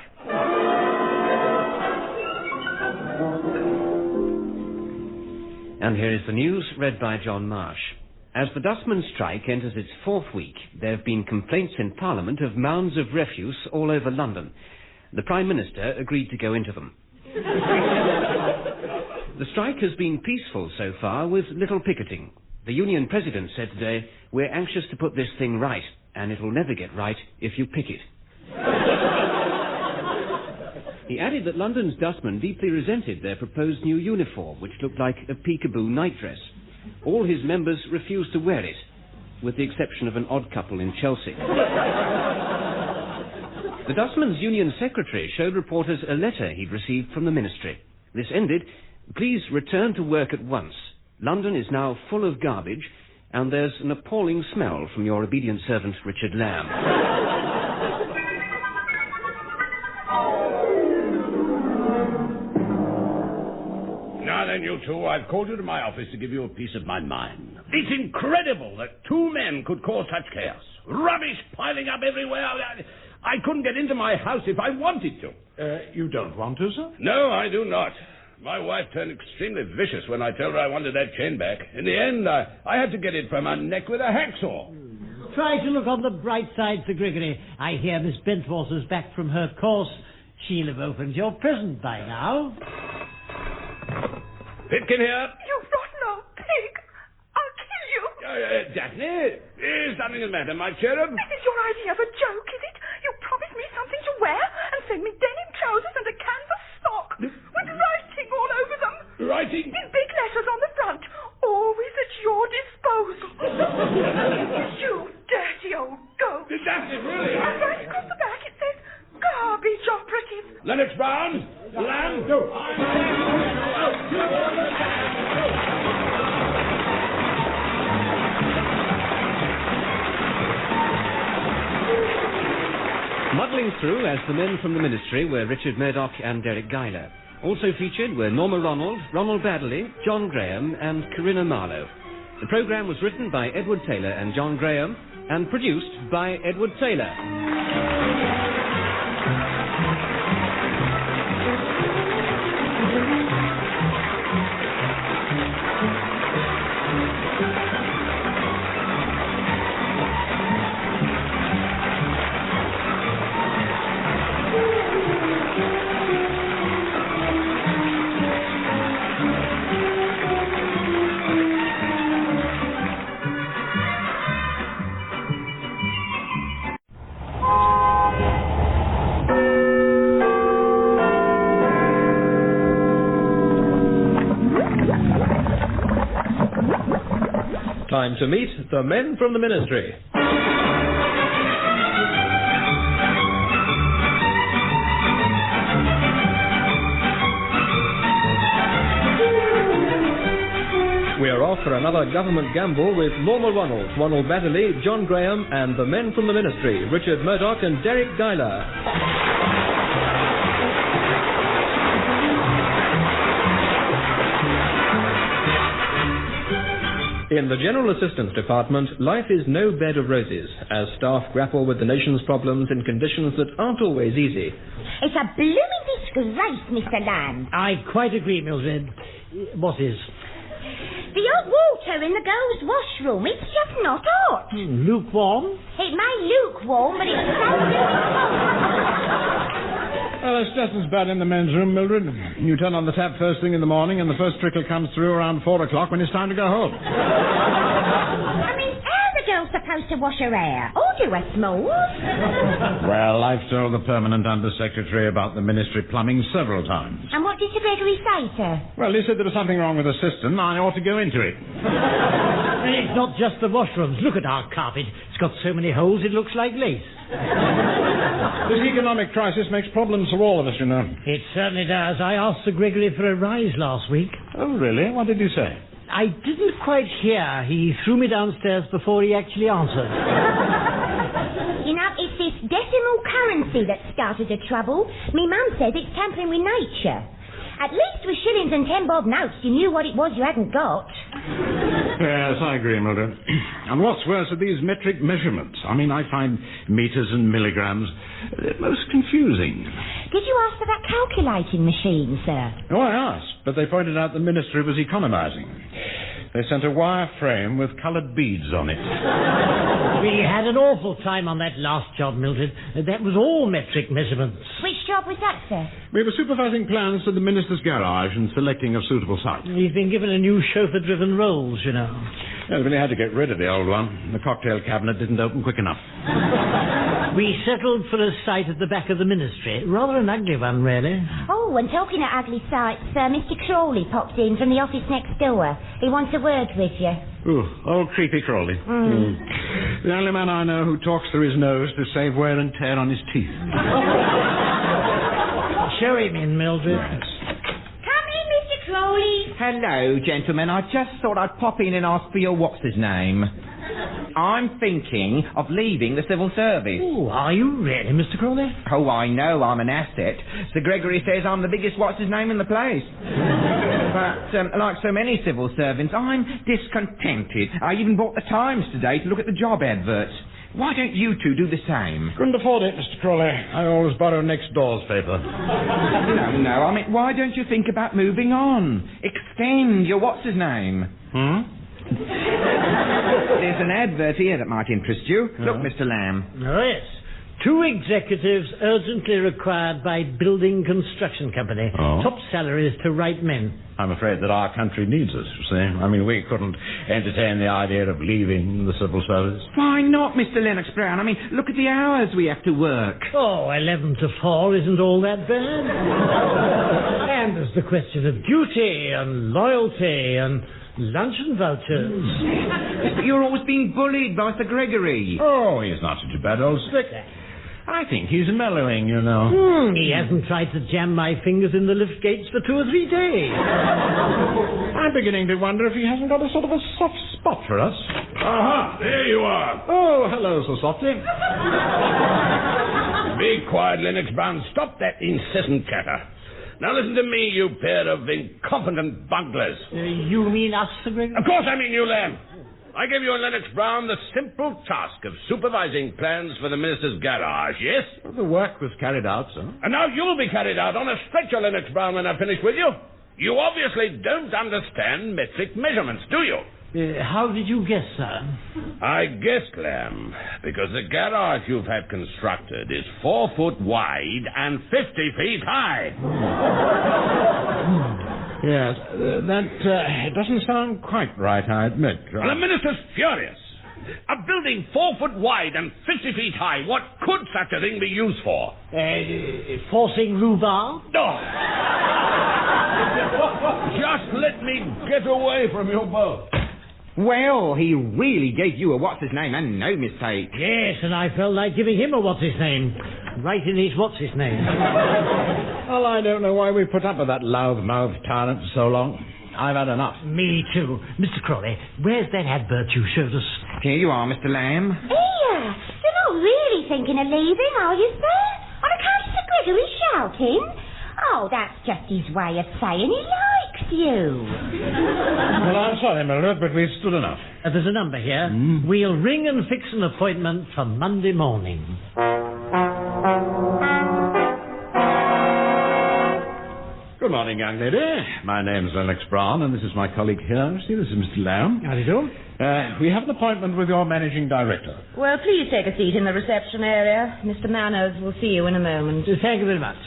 A: And here is the news, read by John Marsh. As the dustman strike enters its fourth week, there have been complaints in Parliament of mounds of refuse all over London. The Prime Minister agreed to go into them. The strike has been peaceful so far, with little picketing. The union president said today, "We're anxious to put this thing right, and it'll never get right if you picket." He added that London's dustmen deeply resented their proposed new uniform, which looked like a peekaboo nightdress. All his members refused to wear it, with the exception of an odd couple in Chelsea. The dustmen's union secretary showed reporters a letter he'd received from the ministry. This ended, "Please return to work at once. London is now full of garbage, and there's an appalling smell from your obedient servant, Richard Lamb."
E: Now then, you two, I've called you to my office to give you a piece of my mind. It's incredible that two men could cause such chaos. Rubbish piling up everywhere. I couldn't get into my house if I wanted to.
D: You don't want to, sir?
E: No, I do not. My wife turned extremely vicious when I told her I wanted that chain back. In the end, I had to get it from her neck with a hacksaw.
C: Try to look on the bright side, Sir Gregory. I hear Miss Bentwater's back from her course. She'll have opened your present by now.
E: Pitkin here.
B: You rotten old pig! I'll kill you!
E: Daphne, is something the matter, my cherub?
B: This is your idea of a joke, is it? You promised me something to wear and send me denim trousers and a canvas sock with writing all over them.
E: Writing?
B: In big letters on the front, always at your disposal. You dirty old goat.
E: Daphne, really?
B: And right across the back it says, garbage operative.
E: Lennox Brown, Lamb, go.
A: Muddling through as the men from the ministry were Richard Murdoch and Deryck Guyler. Also featured were Norma Ronald, Ronald Baddiley, John Graham and Corinna Marlowe. The programme was written by Edward Taylor and John Graham and produced by Edward Taylor.
K: Time to meet the men from the ministry. We are off for another government gamble with Norma Ronald, Ronald Baddiley, John Graham and the men from the ministry, Richard Murdoch and Deryck Guyler. In the General Assistance Department, life is no bed of roses, as staff grapple with the nation's problems in conditions that aren't always easy.
G: It's a blooming disgrace, Mr. Lamb.
C: I quite agree, Mildred. What is?
G: The hot water in the girls' washroom, it's just not hot.
C: Lukewarm?
G: It may lukewarm, but it's so lukewarm.
D: Well, it's just as bad in the men's room, Mildred. You turn on the tap first thing in the morning and the first trickle comes through around 4 o'clock when it's time to go home.
G: I mean, how are the girls supposed to wash her hair? Or do her smooth?
D: Well, I've told the permanent undersecretary about the ministry plumbing several times.
G: And what did Sir Gregory say, sir?
D: Well, he said there was something wrong with the system. I ought to go into it.
C: And it's not just the washrooms. Look at our carpet. It's got so many holes it looks like lace.
D: This economic crisis makes problems for all of us, you know.
C: It certainly does. I asked Sir Gregory for a rise last week.
D: Oh, really? What did you say?
C: I didn't quite hear. He threw me downstairs before he actually answered.
G: You know, it's this decimal old currency that started the trouble. Me mum says it's tampering with nature. At least with shillings and 10-bob notes, you knew what it was you hadn't got.
D: Yes, I agree, Mildred. And what's worse are these metric measurements. I mean, I find meters and milligrams most confusing.
G: Did you ask for that calculating machine, sir?
D: Oh, I asked, but they pointed out the ministry was economising. They sent a wire frame with coloured beads on it.
C: We had an awful time on that last job, Mildred. That was all metric measurements.
G: Which job was that, sir?
D: We were supervising plans for the minister's garage and selecting a suitable site.
C: He's been given a new chauffeur-driven Rolls, you know.
D: Yeah, we really had to get rid of the old one. The cocktail cabinet didn't open quick enough.
C: We settled for a site at the back of the ministry. Rather an ugly one, really.
G: Oh, and talking of ugly sights, Mr. Crawley popped in from the office next door. He wants a word with you.
D: Ooh, old creepy Crawley. The only man I know who talks through his nose to save wear and tear on his teeth.
C: Show him in, Mildred.
G: Come in, Mr. Crawley.
H: Hello, gentlemen. I just thought I'd pop in and ask for your what's-his-name. I'm thinking of leaving the civil service.
C: Oh, are you really, Mr. Crawley?
H: Oh, I know I'm an asset. Sir Gregory says I'm the biggest what's-his-name in the place. But, like so many civil servants, I'm discontented. I even bought the Times today to look at the job adverts. Why don't you two do the same?
D: Couldn't afford it, Mr. Crawley. I always borrow next door's paper.
H: No, I mean, why don't you think about moving on? Extend your what's-his-name. There's an advert here that might interest you. Look, Mr. Lamb.
C: Oh, yes. 2 executives urgently required by building construction company.
D: Oh.
C: Top salaries to right men.
D: I'm afraid that our country needs us, you see. I mean, we couldn't entertain the idea of leaving the civil service.
H: Why not, Mr. Lennox Brown? I mean, look at the hours we have to work.
C: Oh, 11 to 4 isn't all that bad. And there's the question of duty and loyalty and luncheon vouchers.
H: But you're always being bullied by Sir Gregory.
D: Oh, he's not such a bad old stick. I think he's mellowing, you know.
C: He hasn't tried to jam my fingers in the lift gates for 2 or 3 days.
D: I'm beginning to wonder if he hasn't got a sort of a soft spot for us.
E: Aha, there you are.
D: Oh, hello, Sir Softy.
E: Be quiet, Lennox Brown. Stop that incessant chatter. Now listen to me, you pair of incompetent bunglers.
C: You mean us, Sir Gregory?
E: Of course I mean you, Lamb. I gave you and Lennox Brown the simple task of supervising plans for the minister's garage, yes?
D: Well, the work was carried out, sir.
E: And now you'll be carried out on a stretcher, Lennox Brown, when I finish with you. You obviously don't understand metric measurements, do you?
C: How did you guess, sir?
E: I guessed, Lamb, because the garage you've had constructed is 4 foot wide and 50 feet high.
D: Yes, that doesn't sound quite right, I admit.
E: The minister's furious. A building 4 foot wide and 50 feet high, what could such a thing be used for?
C: Forcing rhubarb?
E: No. Just let me get away from you both.
H: Well, he really gave you a what's-his-name and no mistake.
C: Yes, and I felt like giving him a what's-his-name. Right in his what's-his-name.
D: Well, I don't know why we put up with that loud-mouthed tyrant for so long. I've had enough.
C: Me too. Mr. Crawley, where's that advert you showed us?
H: Here you are, Mr. Lamb.
G: Here, you're not really thinking of leaving, are you, sir? On account of Sir Gregory shouting? Oh, that's just his way of saying he likes you.
D: Well, I'm sorry, Mildred, but we've stood enough.
C: There's a number here. We'll ring and fix an appointment for Monday morning.
D: Good morning, young lady. My name's Lennox Brown, and this is my colleague here. See, this is Mr. Lamb.
C: How do you do?
D: We have an appointment with your managing director.
F: Well, please take a seat in the reception area. Mr. Manners will see you in a moment.
C: Thank you very much.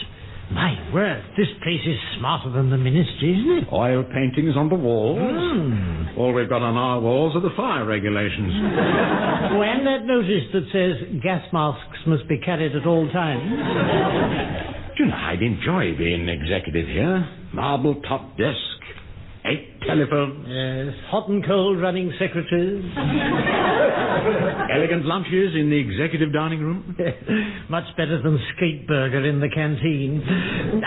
C: My word, this place is smarter than the ministry, isn't it?
D: Oil paintings on the walls. All we've got on our walls are the fire regulations.
C: Oh, and that notice that says gas masks must be carried at all times. Do
D: you know, I'd enjoy being executive here. Marble top desk, 8 Telephone.
C: Yes, hot and cold running secretaries.
D: Elegant lunches in the executive dining room.
C: Much better than skate burger in the canteen.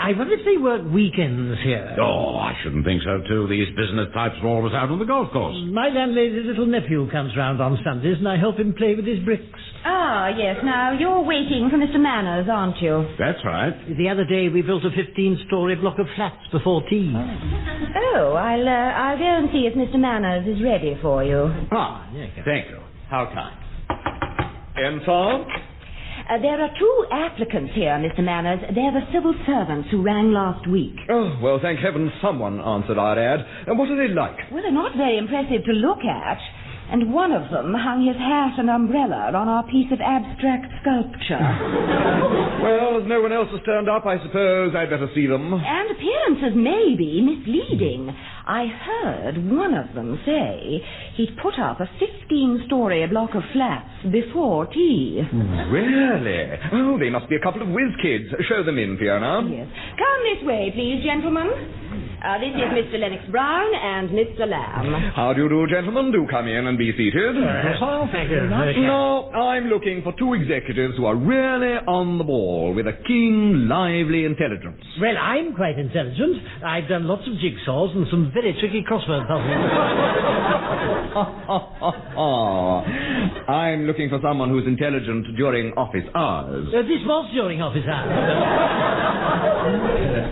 C: I wonder if they work weekends here.
D: Oh, I shouldn't think so, too. These business types are always out on the golf course.
C: My landlady's little nephew comes round on Sundays and I help him play with his bricks.
L: Ah, yes. Now, you're waiting for Mr. Manners, aren't you?
D: That's right.
C: The other day we built a 15-story block of flats before tea.
L: Oh, I'll go and see if Mr. Manners is ready for you.
D: Ah, thank you. How kind. Enter.
L: There are 2 applicants here, Mr. Manners. They're the civil servants who rang last week.
M: Oh, well, thank heaven someone answered our ad. And what are they like?
L: Well, they're not very impressive to look at. And one of them hung his hat and umbrella on our piece of abstract sculpture.
M: Well, as no one else has turned up, I suppose I'd better see them.
L: And appearances may be misleading. I heard one of them say he'd put up a 15-story block of flats before tea.
M: Really? Oh, they must be a couple of whiz kids. Show them in, Fiona.
L: Yes. Come this way, please, gentlemen. This is Mr. Lennox Brown and Mr. Lamb.
M: How do you do, gentlemen? Do come in and be seated.
C: Thank you.
M: No, I'm looking for 2 executives who are really on the ball with a keen, lively intelligence.
C: Well, I'm quite intelligent. I've done lots of jigsaws and some very tricky crossword puzzles.
M: I'm looking for someone who's intelligent during office hours.
C: This was during office hours.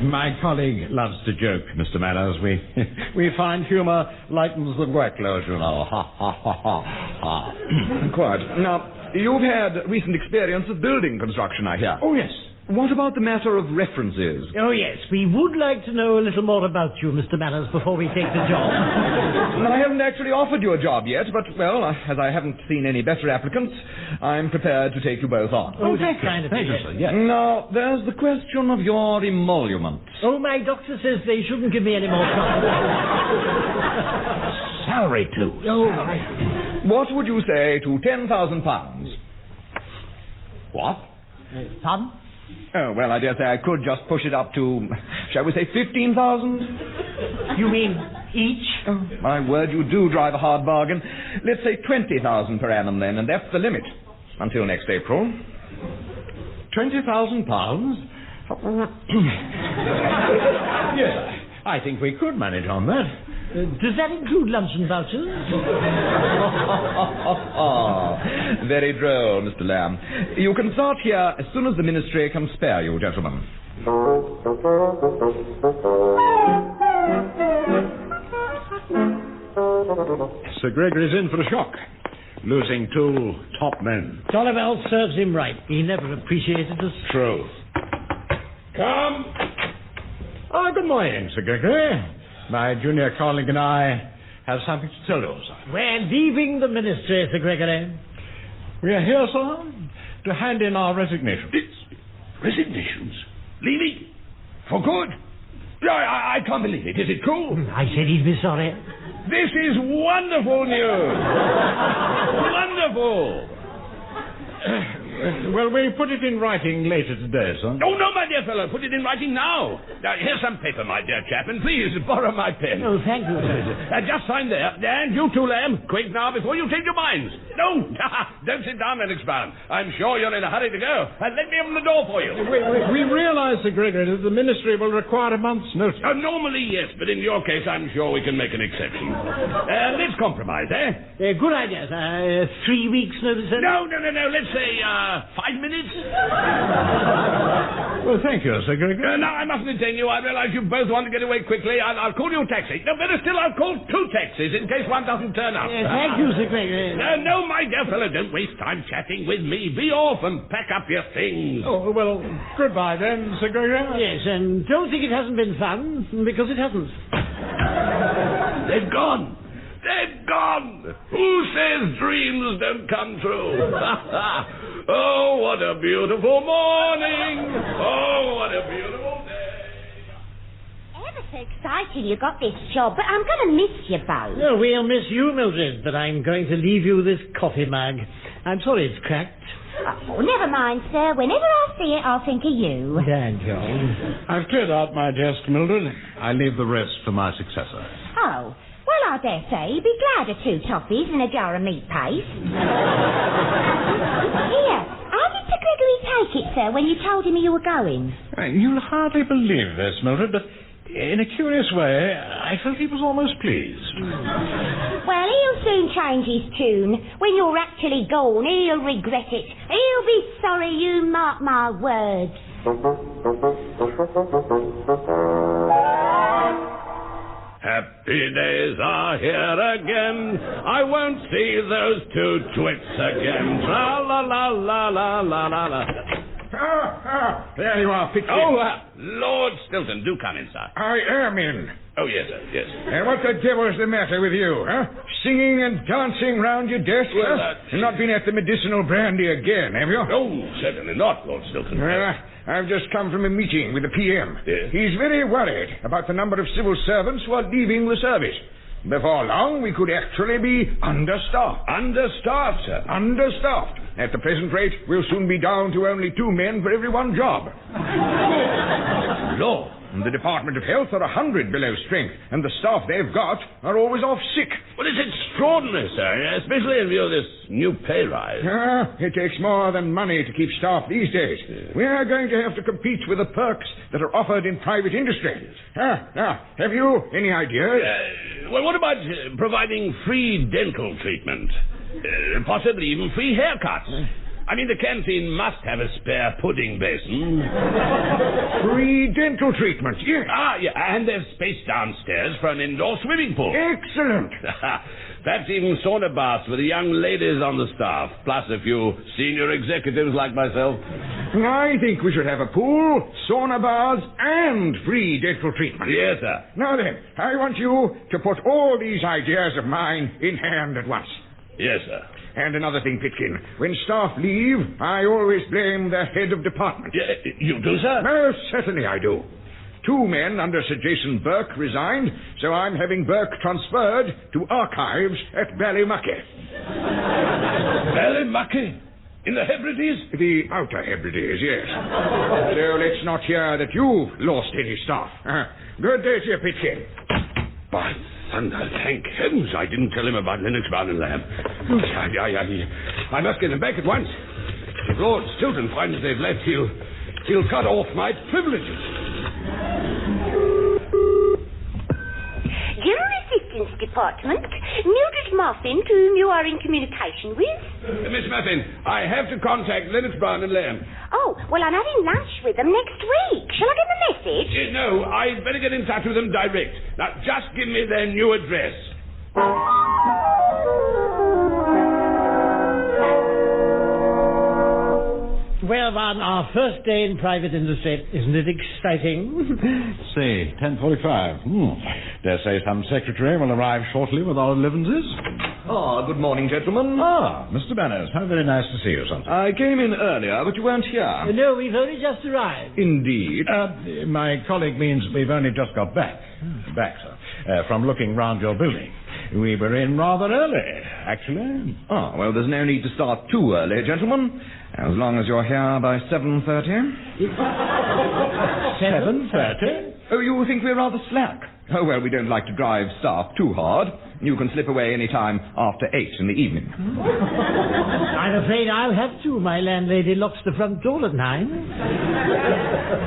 D: My colleague loves to joke, Mr. Manners. We find humour lightens the workload, you know.
M: Quite. Now, you've had recent experience of building construction, I hear.
D: Oh, yes.
M: What about the matter of references?
C: Oh, yes. We would like to know a little more about you, Mr. Manners, before we take the job.
M: I haven't actually offered you a job yet, but, well, as I haven't seen any better applicants, I'm prepared to take you both on.
C: Oh, that's kind of
D: Thank you, sir. Yes.
M: Now, there's the question of your emoluments.
C: Oh, my doctor says they shouldn't give me any more trouble.
D: Salary, too.
C: Oh,
M: What would you say to £10,000?
D: What?
C: Pardon?
M: Oh, well, I dare say I could just push it up to, shall we say, 15,000?
C: You mean each?
M: Oh, my word, you do drive a hard bargain. Let's say 20,000 per annum then, and that's the limit. Until next April.
D: £20,000? Yes, I think we could manage on that.
C: Does that include luncheon vouchers?
M: Very droll, Mr. Lamb. You can start here as soon as the ministry can spare you, gentlemen.
D: Sir Gregory's in for a shock, losing 2 top men.
C: Dollarwell serves him right. He never appreciated us.
D: True. Come. Oh, good morning, Sir Gregory. My junior colleague and I have something to tell you, sir.
C: We're leaving the ministry, Sir Gregory.
D: We are here, sir, to hand in our resignations.
E: Resignations? Leaving? For good? I can't believe it. Is it true?
C: I said he'd be sorry.
E: This is wonderful news. Wonderful.
D: Well, we put it in writing later today, sir.
E: Oh, no, my dear fellow. Put it in writing now. Here's some paper, my dear chap, and please borrow my pen.
C: Oh, thank you, sir.
E: Just sign there. And you too, Lamb. Quick now, before you change your minds. No, don't sit down, Lennox Brown. I'm sure you're in a hurry to go. Let me open the door for you.
D: We realize, Sir Gregory, that the ministry will require a month's notice.
E: Normally, yes, but in your case, I'm sure we can make an exception. Let's compromise, eh?
C: Good idea, sir. 3 weeks notice, sir?
E: No. Let's say 5 minutes.
D: Well, thank you, Sir Gregory.
E: Now, I mustn't detain you. I realize you both want to get away quickly. I'll call you a taxi. No, better still, I'll call 2 taxis in case one doesn't turn up.
C: Thank you, Sir Gregory.
E: No, my dear fellow, don't waste time chatting with me. Be off and pack up your things.
D: Oh, well, goodbye then, Sir Gregory.
C: Yes, and don't think it hasn't been fun, because it hasn't.
E: They've gone. They're gone. Who says dreams don't come true? Oh, what a beautiful morning. Oh, what a beautiful day.
G: Ever so exciting you got this job, but I'm going to miss you both.
C: No, we'll miss you, Mildred, but I'm going to leave you this coffee mug. I'm sorry it's cracked.
G: Oh, never mind, sir. Whenever I see it, I'll think of you.
C: Thank you.
D: I've cleared out my desk, Mildred. I leave the rest for my successor.
G: Oh, well, I dare say he'd be glad of 2 toffees and a jar of meat paste. Here, how did Sir Gregory take it, sir, when you told him you were going?
D: You'll hardly believe this, Mildred, but in a curious way, I felt he was almost pleased.
G: Well, he'll soon change his tune. When you're actually gone, he'll regret it. He'll be sorry, you mark my words.
E: Happy days are here again. I won't see those 2 twits again. La la la la la la la la.
D: There you are, Pitkin.
E: Oh, Lord Stilton, do come in, sir.
N: I am in.
E: Oh, yes, sir, yes.
N: And what the devil's the matter with you, huh? Singing and dancing round your desk,
E: Well,
N: huh? Not been at the medicinal brandy again, have you?
E: Oh, certainly not, Lord Stilton.
N: Well, I've just come from a meeting with the PM.
E: Yes.
N: He's very worried about the number of civil servants who are leaving the service. Before long, we could actually be understaffed.
E: Understaffed, sir?
N: Understaffed. At the present rate, we'll soon be down to only 2 men for every 1 job.
E: Lord.
N: The Department of Health are 100 below strength, and the staff they've got are always off sick.
E: Well, it's extraordinary, sir, especially in view of this new pay rise.
N: It takes more than money to keep staff these days.
E: Yes.
N: We are going to have to compete with the perks that are offered in private industry. Now, have you any ideas?
E: Well, what about providing free dental treatment? Possibly even free haircuts. I mean, the canteen must have a spare pudding basin.
N: Free dental treatment, yes.
E: Yeah, and there's space downstairs for an indoor swimming pool.
N: Excellent.
E: Perhaps even sauna baths for the young ladies on the staff, plus a few senior executives like myself.
N: I think we should have a pool, sauna baths, and free dental treatment.
E: Yes, sir.
N: Now then, I want you to put all these ideas of mine in hand at once.
E: Yes, sir.
N: And another thing, Pitkin. When staff leave, I always blame the head of department.
E: You do, sir?
N: Well, certainly I do. 2 men under Sir Jason Burke resigned, so I'm having Burke transferred to archives at Ballymucky.
E: Ballymucky? In the Hebrides?
N: The Outer Hebrides, yes. So let's not hear that you've lost any staff. Good day to you, Pitkin.
E: By thunder, thank heavens I didn't tell him about Lennox Brown and Lamb. I must get him back at once. If Lord Stilton finds they've left, he'll cut off my privileges.
G: General Assistance Department, Mildred Muffin, to whom you are in communication with.
E: Miss Muffin, I have to contact Lennox Brown and Lamb.
G: Oh, well, I'm having lunch with them next week. Shall I give them a message?
E: No, I'd better get in touch with them direct. Now, just give me their new address.
C: Well, Van, our first day in private industry. Isn't it exciting?
D: Say, 10:45. Dare say some secretary will arrive shortly with our livenses.
M: Good morning, gentlemen.
D: Mr. Banners, how very nice to see you, son.
M: I came in earlier, but you weren't here.
C: No, we've only just arrived.
M: Indeed.
D: My colleague means we've only just got back. Sir. From looking round your building. We were in rather early, actually.
M: Well, there's no need to start too early, gentlemen. As long as you're here by 7:30.
C: 7:30?
M: Oh, you think we're rather slack? Oh, well, we don't like to drive staff too hard. You can slip away any time after 8 in the evening.
C: I'm afraid I'll have to. My landlady locks the front door at 9.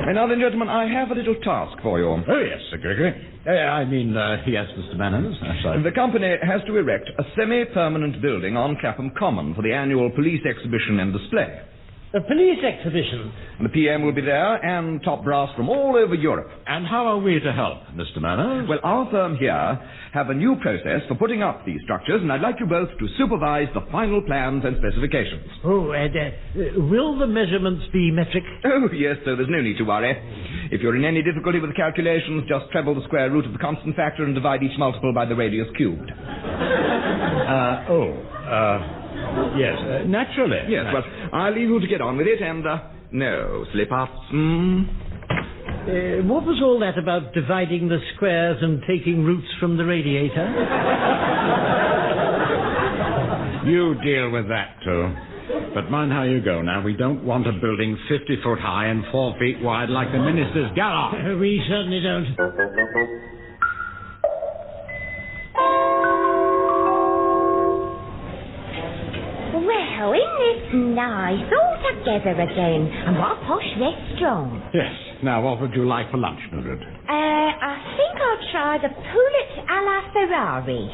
M: And now then, gentlemen, I have a little task for you.
D: Oh, yes, Sir Gregory. Yes, Mr. Banners.
M: The company has to erect a semi-permanent building on Clapham Common for the annual police exhibition and display.
C: A police exhibition?
M: The PM will be there, and top brass from all over Europe.
D: And how are we to help, Mr. Manners?
M: Well, our firm here have a new process for putting up these structures, and I'd like you both to supervise the final plans and specifications.
C: Oh, and will the measurements be metric?
M: Oh, yes, so there's no need to worry. If you're in any difficulty with the calculations, just treble the square root of the constant factor and divide each multiple by the radius cubed.
D: Yes, naturally.
M: Yes, well, I'll leave you to get on with it, and, no slip-ups.
C: What was all that about dividing the squares and taking roots from the radiator?
D: You deal with that, too. But mind how you go now. We don't want a building 50 foot high and 4 feet wide like the minister's garage.
C: We certainly don't.
G: it's nice, all together again. And what a posh restaurant.
D: Yes. Now, what would you like for lunch, Mildred?
G: I think I'll try the poulet à la Ferrari.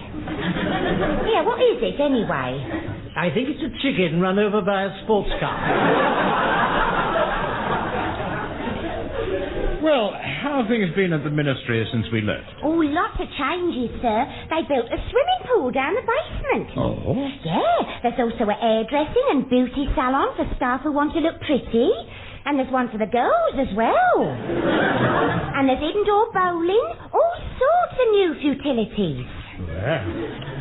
G: Yeah, what is it anyway?
C: I think it's a chicken run over by a sports car.
D: Well, how have things been at the ministry since we left?
G: Oh, lots of changes, sir. They built a swimming pool down the basement.
D: Oh?
G: Yeah, there's also a hairdressing and beauty salon for staff who want to look pretty. And there's one for the girls as well. And there's indoor bowling, all sorts of new utilities.
C: Well,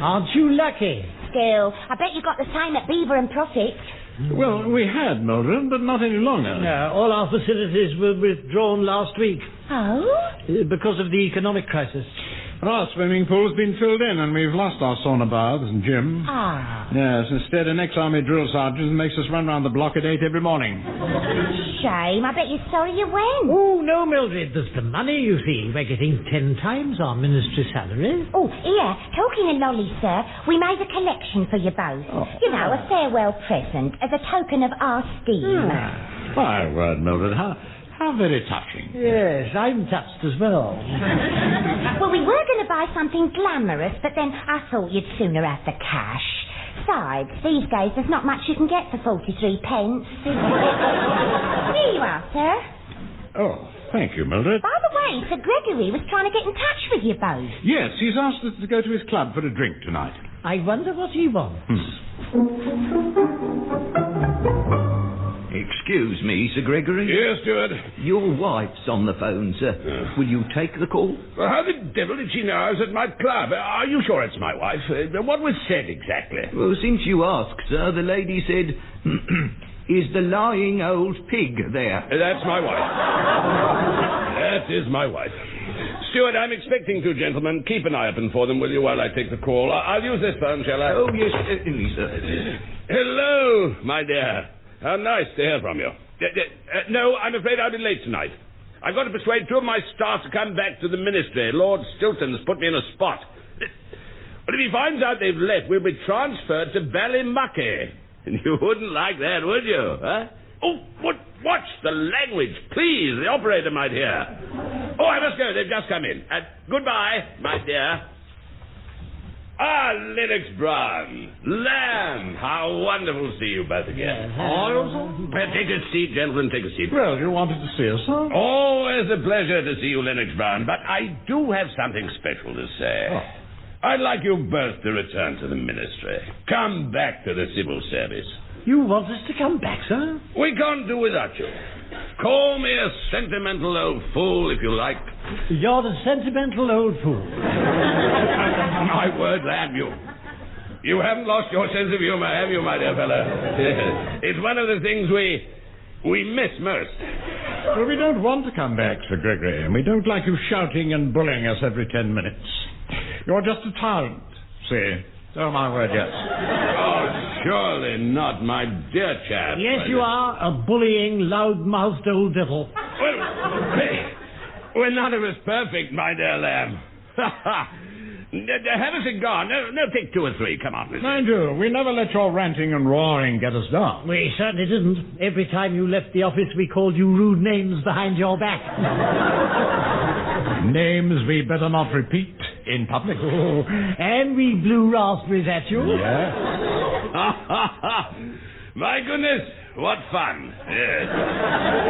C: aren't you lucky?
G: Still, I bet you got the same at Beaver and Profit.
D: Well, we had, Mildred, but not any longer.
C: No, all our facilities were withdrawn last week.
G: Oh?
C: Because of the economic crisis.
D: Our swimming pool's been filled in, and we've lost our sauna baths and gym.
G: Ah.
D: Yes, instead an ex-army drill sergeant makes us run round the block at 8 every morning.
G: Shame. I bet you're sorry you went.
C: Oh, no, Mildred. There's the money, you see. We're getting 10 times our ministry salary.
G: Oh, here, talking of lolly, sir, we made a collection for you both.
D: Oh.
G: You know, a farewell present as a token of our esteem.
D: My word, Mildred, how very touching.
C: Yes, I'm touched as well.
G: Well, we were going to buy something glamorous, but then I thought you'd sooner have the cash. Besides, these days there's not much you can get for 43 pence. Here you are, sir.
D: Oh, thank you, Mildred.
G: By the way, Sir Gregory was trying to get in touch with you both.
D: Yes, he's asked us to go to his club for a drink tonight.
C: I wonder what he wants.
O: Excuse me, Sir Gregory.
E: Yes, Stuart?
O: Your wife's on the phone, sir. Will you take the call?
E: Well, how the devil did she know I was at my club? Are you sure it's my wife? What was said exactly?
O: Well, since you ask, sir, the lady said, is the lying old pig there?
E: That's my wife. That is my wife. Stuart, I'm expecting two gentlemen. Keep an eye open for them, will you, while I take the call? I'll use this phone, shall I?
O: Oh, yes, sir.
E: Hello, my dear. How nice to hear from you. No, I'm afraid I'll be late tonight. I've got to persuade two of my staff to come back to the ministry. Lord Stilton has put me in a spot. But if he finds out they've left, we'll be transferred to Ballymucky. And you wouldn't like that, would you? Huh? Oh, watch the language, please. The operator might hear. Oh, I must go. They've just come in. Goodbye, my dear. Ah, Lennox Brown. Lamb, how wonderful to see you both again. Take a seat, gentlemen, take a seat.
D: Well, you wanted to see us, huh?
E: Always a pleasure to see you, Lennox Brown, but I do have something special to say.
D: Oh.
E: I'd like you both to return to the ministry. Come back to the civil service.
C: You want us to come back, sir?
E: We can't do without you. Call me a sentimental old fool, if you like.
C: You're the sentimental old fool.
E: My word, Lamb, you haven't lost your sense of humour, have you, my dear fellow? It's one of the things we miss most.
D: Well, we don't want to come back, Sir Gregory, and we don't like you shouting and bullying us every 10 minutes. You're just a tyrant, see? Oh, my word, yes.
E: Oh, surely not, my dear chap.
C: Yes, you are, a bullying, loud-mouthed old devil.
E: Well, we're none of us perfect, my dear Lamb. Have a cigar. No, take two or three. Come on.
D: Mind you, we never let your ranting and roaring get us down.
C: We certainly didn't. Every time you left the office, we called you rude names behind your back.
D: Names we better not repeat in public.
C: Oh, and we blew raspberries at you.
D: Yeah.
E: My goodness, what fun. Yes.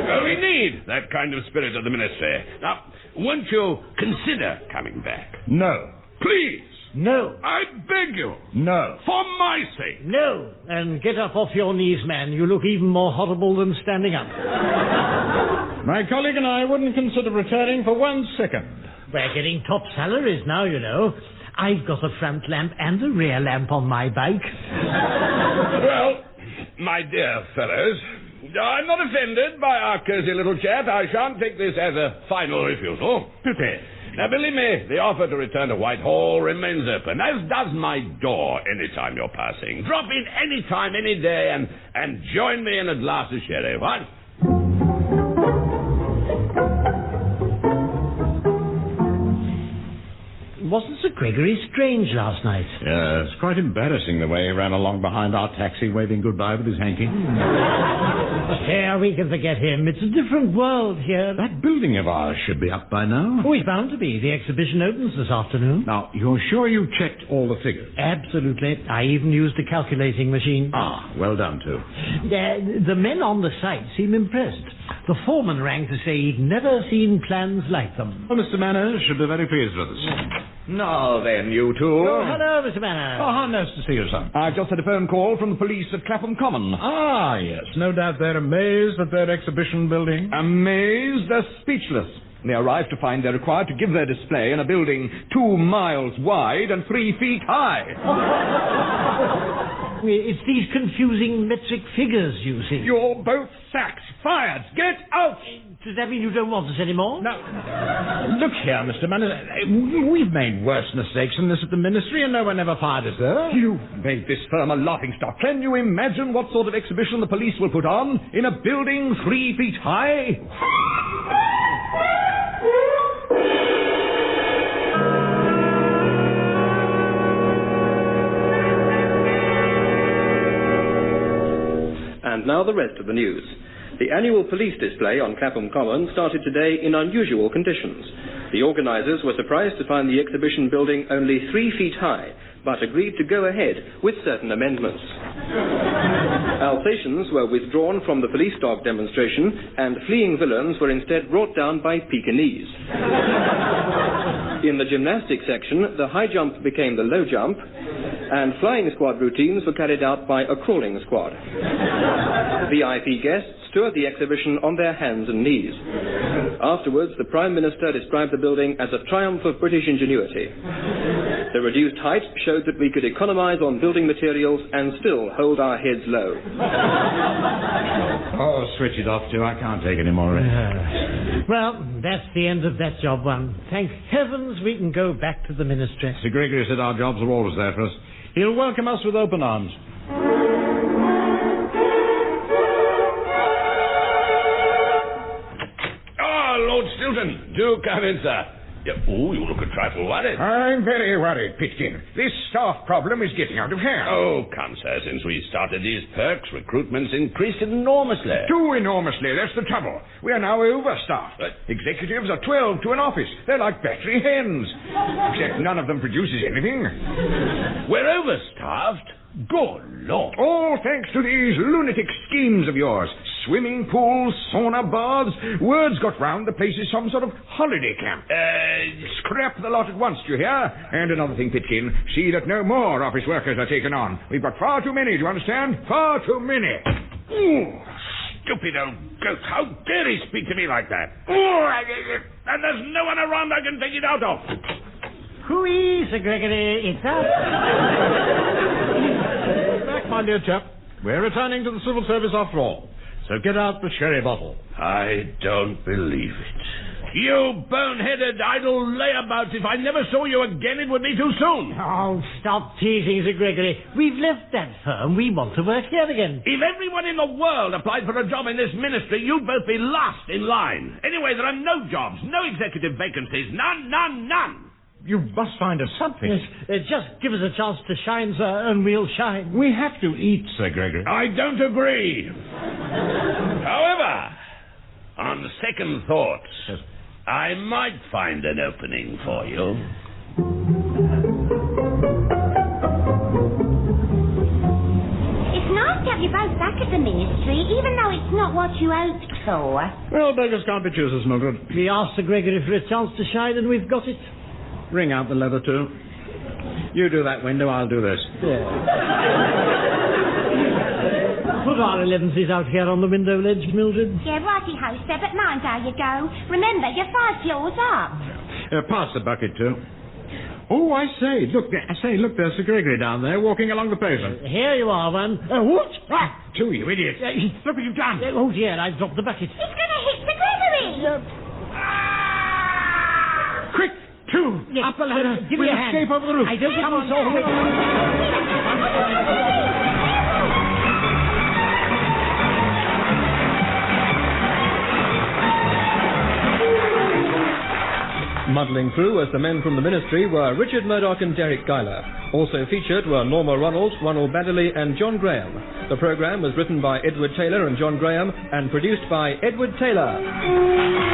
E: Well, we need that kind of spirit of the ministry. Now, won't you consider coming back?
D: No.
E: Please.
C: No.
E: I beg you.
D: No.
E: For my sake.
C: No. And get up off your knees, man. You look even more horrible than standing up.
D: My colleague and I wouldn't consider returning for 1 second.
C: We're getting top salaries now, you know. I've got a front lamp and a rear lamp on my bike.
E: Well, my dear fellows, I'm not offended by our cosy little chat. I shan't take this as a final refusal.
D: Pity.
E: Now, believe me, the offer to return to Whitehall remains open, as does my door any time you're passing. Drop in any time, any day, and join me in a glass of sherry, what?
C: wasn't Sir Gregory strange last night?
D: Yes, quite embarrassing the way he ran along behind our taxi waving goodbye with his hanky.
C: Yeah, we can forget him. It's a different world here.
D: That building of ours should be up by now.
C: Oh, he's bound to be. The exhibition opens this afternoon.
D: Now, you're sure you checked all the figures?
C: Absolutely. I even used a calculating machine.
D: Ah, well done, too.
C: The men on the site seem impressed. The foreman rang to say he'd never seen plans like them.
D: Well, Mr. Manners should be very pleased with us.
M: Now then, you two.
C: Oh, hello, Mr. Manners.
D: Oh, how nice to see you, sir.
M: I've just had a phone call from the police at Clapham Common.
D: Ah, yes. No doubt they're amazed at their exhibition building.
M: Amazed? They're speechless. They arrived to find they're required to give their display in a building 2 miles wide and 3 feet high.
C: It's these confusing metric figures, you see.
M: You're both sacked. Fired. Get out!
C: Does that mean you don't want us anymore?
D: No. Look here, Mr. Manners. We've made worse mistakes than this at the Ministry, and no one ever fired us there.
M: You made this firm a laughingstock. Can you imagine what sort of exhibition the police will put on in a building 3 feet high?
K: And now the rest of the news. The annual police display on Clapham Common started today in unusual conditions. The organisers were surprised to find the exhibition building only 3 feet high, but agreed to go ahead with certain amendments. Alsatians were withdrawn from the police dog demonstration, and fleeing villains were instead brought down by Pekingese. In the gymnastics section, the high jump became the low jump, and flying squad routines were carried out by a crawling squad. VIP guests toured the exhibition on their hands and knees. Afterwards, the Prime Minister described the building as a triumph of British ingenuity. The reduced height showed that we could economise on building materials and still hold our heads low.
D: Oh, switch it off, too. I can't take any more of it.
C: Well, that's the end of that job one. Thank heavens we can go back to the Ministry.
D: Sir Gregory said our jobs are always there for us. He'll welcome us with open arms.
E: Lord Stilton, do come in, sir. Oh, you look a trifle worried.
N: I'm very worried, Pitkin. This staff problem is getting out of hand.
E: Oh, come, sir. Since we started these perks, recruitment's increased enormously.
N: Too enormously, that's the trouble. We are now overstaffed. Executives are 12 to an office. They're like battery hens. Except none of them produces anything.
E: We're overstaffed? Good Lord.
N: All thanks to these lunatic schemes of yours. Swimming pools, sauna baths. Words got round the place is some sort of holiday camp. Scrap the lot at once, do you hear? And another thing, Pitkin, see that no more office workers are taken on. We've got far too many, do you understand? Far too many.
E: Ooh, stupid old goat. How dare he speak to me like that? Ooh, and there's no one around I can take it out of.
C: Hooey, Sir Gregory, it's us.
D: Back, my dear chap. We're returning to the civil service after all. So get out the sherry bottle.
E: I don't believe it. You boneheaded idle layabouts. If I never saw you again, it would be too soon.
C: Oh, stop teasing, Sir Gregory. We've left that firm. We want to work here again.
E: If everyone in the world applied for a job in this ministry, you'd both be last in line. Anyway, there are no jobs, no executive vacancies. None, none, none.
D: You must find us something.
C: Yes, just give us a chance to shine, sir, and we'll shine.
D: We have to eat, Sir Gregory.
E: I don't agree. However, on second thoughts, yes, I might find an opening for you.
G: It's nice to have you both back at the Ministry, even though it's not what you hoped for.
D: Well, beggars can't be choosers, Mildred.
C: We asked Sir Gregory for a chance to shine, and we've got it.
D: Ring out the leather, too. You do that window, I'll do this.
C: Yeah. Put our 11s out here on the window ledge, Mildred.
G: Yeah, righty-ho, sir, but mind how you go. Remember, you're 5 floors up.
D: Pass the bucket, too. Oh, I say, look, there's Sir Gregory down there walking along the pavement.
C: Here you are, one.
D: What? Ah, two, you idiot. Look what you've done.
C: Oh, dear, I've dropped the bucket.
G: It's going to hit Sir Gregory.
D: Quick! Two!
C: Yes.
D: Up the ladder!
C: Give me a hand.
D: Escape over the roof!
C: I don't come on, all the way.
K: Muddling through as the men from the Ministry were Richard Murdoch and Deryck Guyler. Also featured were Norma Ronald, Ronald Baddiley and John Graham. The programme was written by Edward Taylor and John Graham and produced by Edward Taylor.